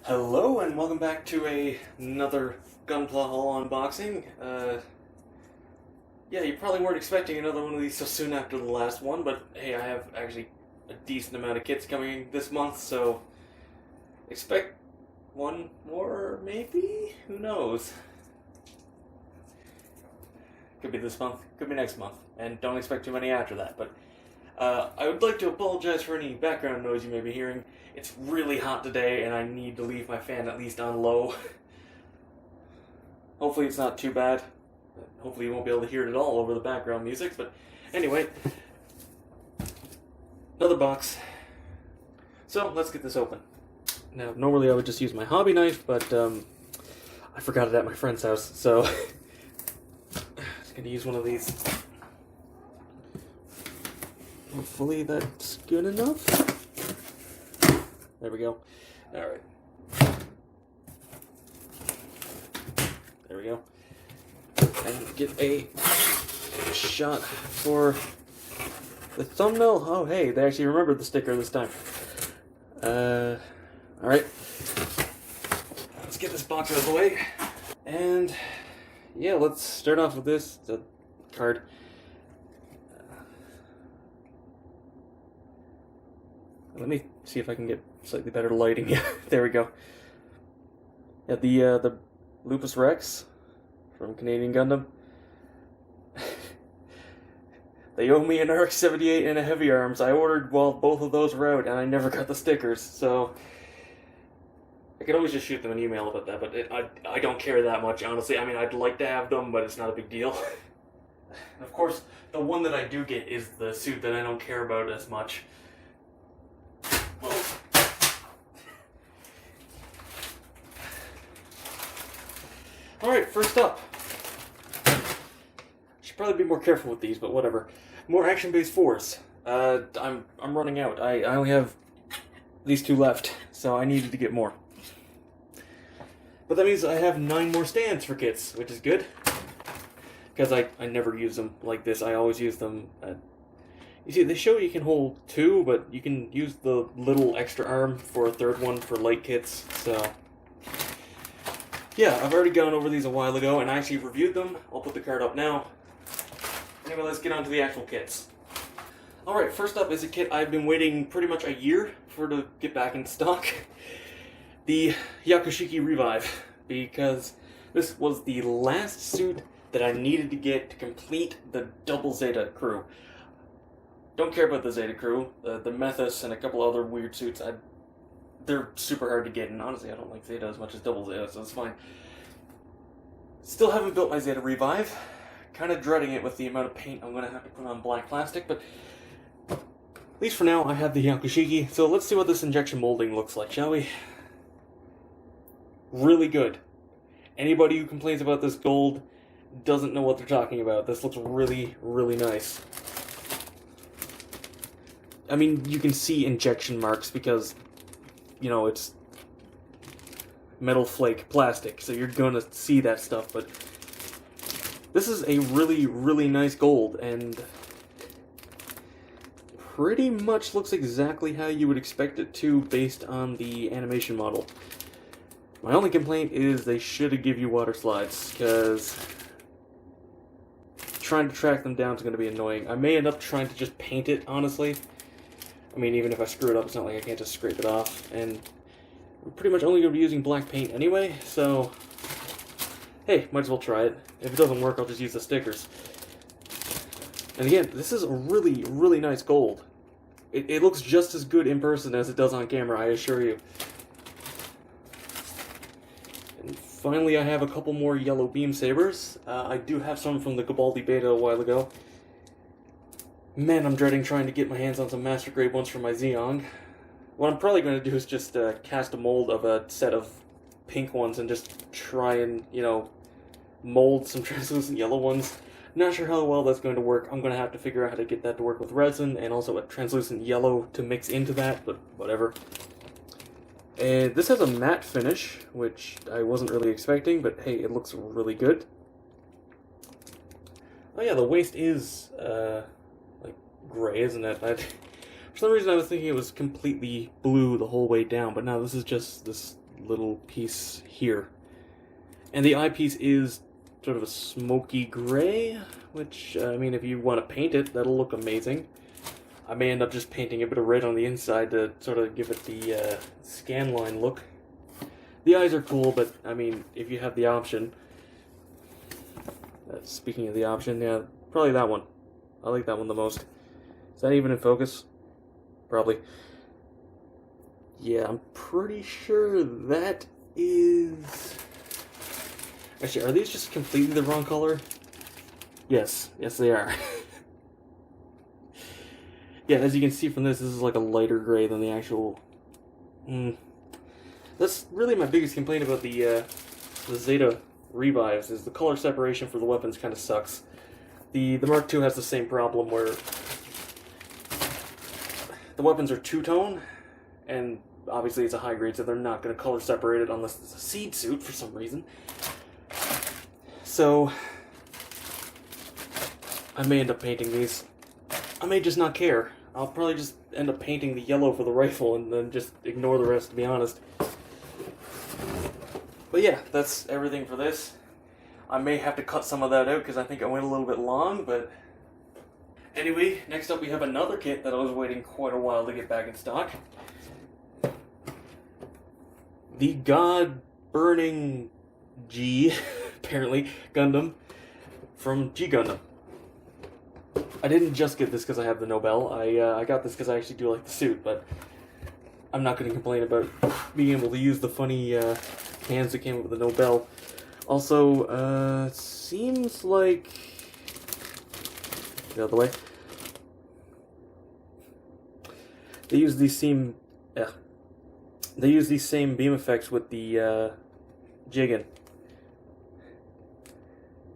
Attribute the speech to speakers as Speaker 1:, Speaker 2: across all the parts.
Speaker 1: Hello and welcome back to another Gunpla haul unboxing. Yeah, you probably weren't expecting another one of these so soon after the last one, but hey, I have actually a decent amount of kits coming this month, so expect one more, maybe? Who knows? Could be this month, could be next month, and don't expect too many after that, but I would like to apologize for any background noise you may be hearing. It's really hot today, and I need to leave my fan at least on low. Hopefully it's not too bad. Hopefully you won't be able to hear it at all over the background music, but anyway. Another box. So, let's get this open. Now, normally I would just use my hobby knife, but I forgot it at my friend's house, so I'm just going to use one of these. Hopefully that's good enough. There we go. Alright. There we go. And get a shot for the thumbnail. Oh, hey, they actually remembered the sticker this time. Alright. Let's get this box out of the way. And, yeah, let's start off with this. The card. Let me see if I can get slightly better lighting. Yeah, there we go. Yeah, the Lupus Rex from Canadian Gundam. They owe me an RX-78 and a Heavy Arms. I ordered while both of those were out, and I never got the stickers, so I could always just shoot them an email about that, but I don't care that much, honestly. I mean, I'd like to have them, but it's not a big deal. Of course, the one that I do get is the suit that I don't care about as much. Alright, first up. Should probably be more careful with these, but whatever. More action-based fours. I'm running out. I only have these two left, so I needed to get more. But that means I have 9 more stands for kits, which is good. Because I never use them like this. I always use them at... You see, they show you can hold 2, but you can use the little extra arm for a third one for light kits, so... Yeah, I've already gone over these a while ago, and I actually reviewed them. I'll put the card up now. Anyway, let's get on to the actual kits. Alright, first up is a kit I've been waiting pretty much a year for to get back in stock. The Yakushiki Revive, because this was the last suit that I needed to get to complete the Double Zeta crew. Don't care about the Zeta crew, the Methus, and a couple other weird suits. They're super hard to get, and honestly I don't like Zeta as much as Double Zeta, so it's fine. Still haven't built my Zeta Revive. Kind of dreading it with the amount of paint I'm going to have to put on black plastic, but at least for now I have the Yakushiki, so let's see what this injection molding looks like, shall we? Really good. Anybody who complains about this gold doesn't know what they're talking about. This looks really, really nice. I mean, you can see injection marks because, you know, it's metal flake plastic, so you're gonna see that stuff, but this is a really, really nice gold, and pretty much looks exactly how you would expect it to based on the animation model. My only complaint is they should have given you water slides, because trying to track them down is going to be annoying. I may end up trying to just paint it, honestly. I mean, even if I screw it up, it's not like I can't just scrape it off, and I'm pretty much only going to be using black paint anyway, so hey, might as well try it. If it doesn't work, I'll just use the stickers. And again, this is a really, really nice gold. It looks just as good in person as it does on camera, I assure you. And finally, I have a couple more yellow beam sabers. I do have some from the Gabaldi beta a while ago. Man, I'm dreading trying to get my hands on some master grade ones for my Zeong. What I'm probably going to do is just cast a mold of a set of pink ones and just try and, you know, mold some translucent yellow ones. Not sure how well that's going to work. I'm going to have to figure out how to get that to work with resin and also a translucent yellow to mix into that, but whatever. And this has a matte finish, which I wasn't really expecting, but hey, it looks really good. Oh yeah, the waist is, like, gray, isn't it? For some reason I was thinking it was completely blue the whole way down, but no, this is just this little piece here. And the eyepiece is sort of a smoky gray, which, I mean, if you want to paint it, that'll look amazing. I may end up just painting a bit of red on the inside to sort of give it the scan line look. The eyes are cool, but, I mean, if you have the option... speaking of the option, yeah, probably that one. I like that one the most. Is that even in focus? Probably. Yeah, I'm pretty sure that is... Actually, are these just completely the wrong color? Yes. Yes, they are. Yeah, as you can see from this is like a lighter gray than the actual... That's really my biggest complaint about the Zeta Revives, is the color separation for the weapons kind of sucks. The Mark II has the same problem where the weapons are two-tone, and obviously it's a high grade, so they're not going to color separate it unless it's a seed suit for some reason. So, I may end up painting these. I may just not care. I'll probably just end up painting the yellow for the rifle and then just ignore the rest, to be honest. But yeah, that's everything for this. I may have to cut some of that out because I think I went a little bit long, but... Anyway, next up we have another kit that I was waiting quite a while to get back in stock. The God-burning G, apparently, Gundam from G Gundam. I didn't just get this because I have the Nobel. I got this because I actually do like the suit, but I'm not going to complain about being able to use the funny hands that came with the Nobel. Also, it seems like... Get out of the way. They use these same... They use these same beam effects with the Jigen.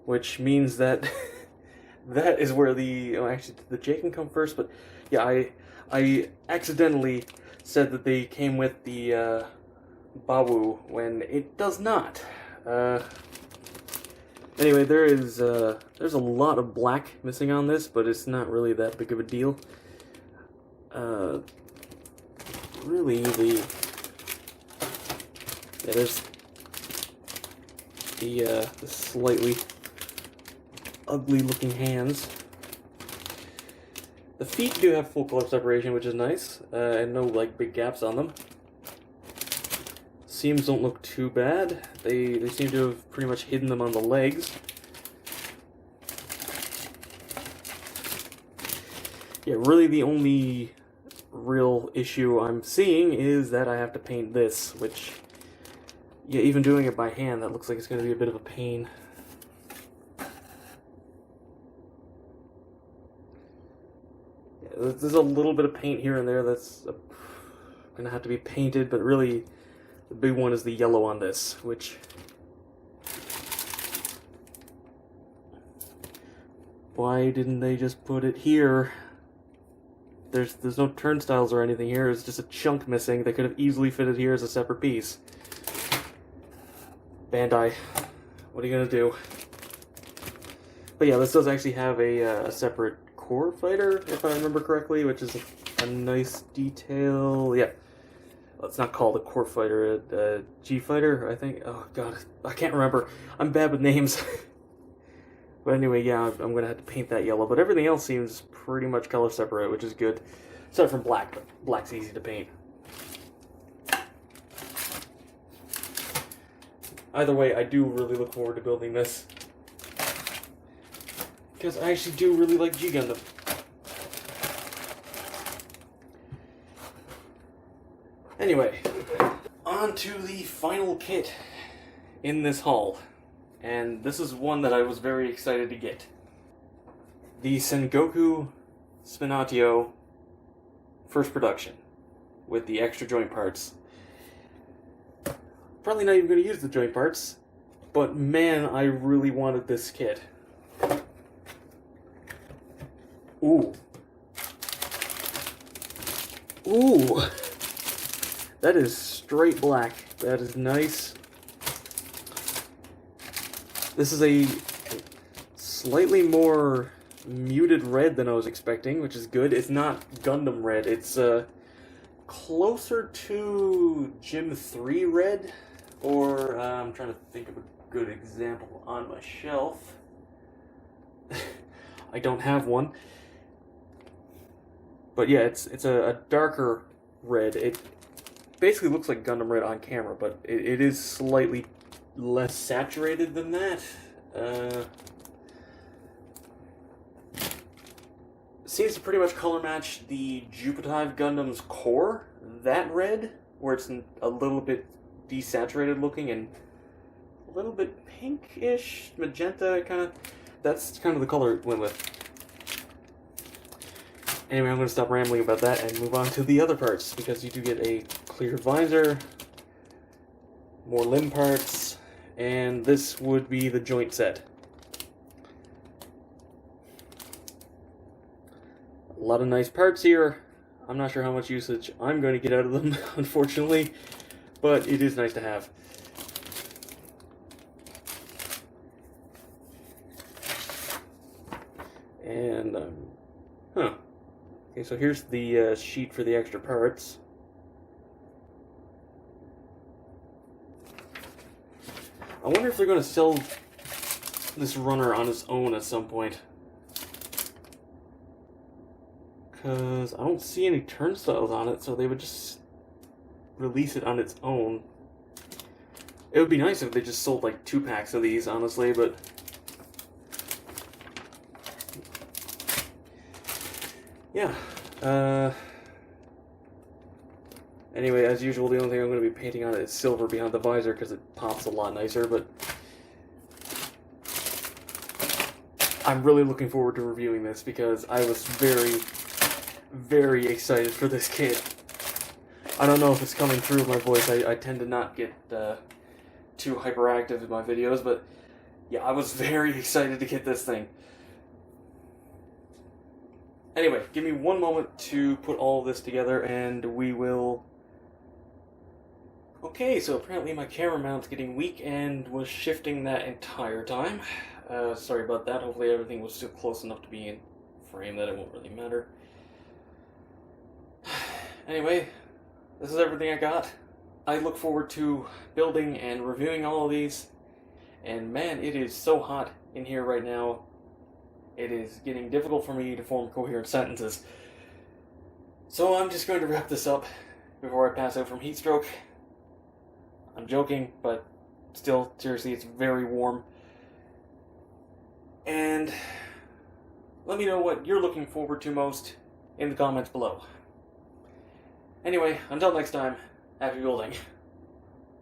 Speaker 1: Which means that that is where the... Oh, actually, did the Jigen come first? But yeah, I accidentally said that they came with the Bawu when it does not. Anyway, there's a lot of black missing on this, but it's not really that big of a deal. Really, there's the slightly ugly-looking hands. The feet do have full color separation, which is nice, and no like big gaps on them. Seams don't look too bad. They seem to have pretty much hidden them on the legs. Yeah, really the only real issue I'm seeing is that I have to paint this, which, yeah, even doing it by hand, that looks like it's going to be a bit of a pain. Yeah, there's a little bit of paint here and there that's going to have to be painted, but really the big one is the yellow on this, which... Why didn't they just put it here? There's no turnstiles or anything here, it's just a chunk missing. They could have easily fitted here as a separate piece. Bandai, what are you gonna do? But yeah, this does actually have a separate core fighter, if I remember correctly, which is a nice detail. Yeah, it's not called a core fighter, a G fighter, I think. Oh god, I can't remember. I'm bad with names. But anyway, yeah, I'm going to have to paint that yellow. But everything else seems pretty much color separate, which is good. Aside from black, but black's easy to paint. Either way, I do really look forward to building this. Because I actually do really like G Gundam. Anyway, on to the final kit in this haul. And this is one that I was very excited to get. The Sengoku Spinatio first production with the extra joint parts. Probably not even going to use the joint parts, but man, I really wanted this kit. Ooh. Ooh. That is straight black. That is nice. This is a slightly more muted red than I was expecting, which is good. It's not Gundam red, it's closer to Gym 3 red, or I'm trying to think of a good example on my shelf. I don't have one. But yeah, it's a darker red. It basically looks like Gundam Red on camera, but it is slightly less saturated than that. Seems to pretty much color match the Jupitive Gundam's core, that red, where it's a little bit desaturated looking and a little bit pinkish, magenta kind of. That's kind of the color it went with. Anyway, I'm going to stop rambling about that and move on to the other parts, because you do get a clear visor, more limb parts, and this would be the joint set. A lot of nice parts here. I'm not sure how much usage I'm going to get out of them, unfortunately, but it is nice to have. And, okay, so here's the sheet for the extra parts. I wonder if they're going to sell this runner on its own at some point. Because I don't see any turnstiles on it, so they would just release it on its own. It would be nice if they just sold like 2 packs of these, honestly, but... yeah. Anyway, as usual, the only thing I'm going to be painting on it is silver behind the visor, because it pops a lot nicer, but... I'm really looking forward to reviewing this, because I was very excited for this kit. I don't know if it's coming through with my voice. I tend to not get too hyperactive in my videos, but yeah, I was very excited to get this thing. Anyway, give me one moment to put all this together and we will... Okay, so apparently my camera mount's getting weak and was shifting that entire time. Sorry about that. Hopefully everything was still close enough to be in frame that it won't really matter. Anyway, this is everything I got. I look forward to building and reviewing all of these. And man, it is so hot in here right now. It is getting difficult for me to form coherent sentences. So I'm just going to wrap this up before I pass out from heat stroke. I'm joking, but still, seriously, it's very warm. And let me know what you're looking forward to most in the comments below. Anyway, until next time, happy building.